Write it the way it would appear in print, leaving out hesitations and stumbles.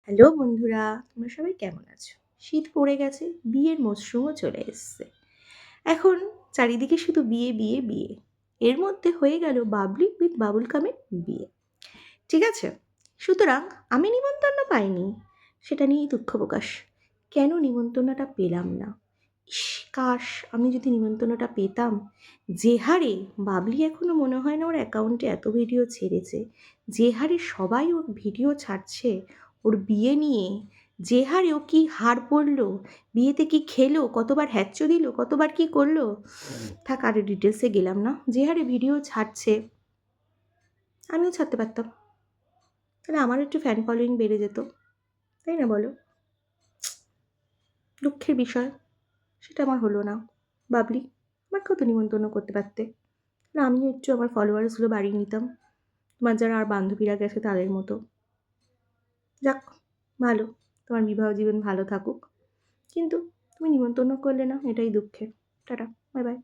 Hello বন্ধুরা, তোমরা সবাই কেমন আছো? শীত পড়ে গেছে, বিয়ের মরশুমও চলে এসছে। এখন চারিদিকে শুধু বিয়ে বিয়ে বিয়ে। এর মধ্যে হয়ে গেল বাবলি উইথ বাবুল কামের বিয়ে। ঠিক আছে? সুতরাং আমি নিমন্ত্রণ পাইনি, সেটা নিয়েই দুঃখ প্রকাশ। কেন নিমন্ত্রণটা পেলাম না? ইস, কাশ আমি যদি নিমন্ত্রণটা পেতাম। যে হারে বাবলি এখনো মনে হয় না ওর অ্যাকাউন্টে এত ভিডিও ছেড়েছে, যে হারে সবাই ওর ভিডিও ছাড়ছে ওর বিয়ে নিয়ে, যে হারে ও কি হার পড়লো, বিয়েতে কি খেলো, কতবার হ্যাচ্চো দিল, কতবার কি করলো, থাক আর ডিটেলসে গেলাম না। যে হারে ভিডিও ছাড়ছে, আমিও ছাড়তে পারতাম, তাহলে আমারও একটু ফ্যান ফলোয়িং বেড়ে যেত, তাই না বলো? দুঃখের বিষয়, সেটা আমার হলো না। বাবলি, আমাকেও তো নিমন্ত্রণ করতে পারতে, না আমিও একটু আমার ফলোয়ার্সগুলো বাড়িয়ে নিতাম, তোমার যারা আর বান্ধবীরা গেছে তাদের মতো। যাক, ভালো, তোমার বিবাহ জীবন ভালো থাকুক, কিন্তু তুমি নিমন্ত্রণ করলে না, এটাই দুঃখের। Tata, bye bye.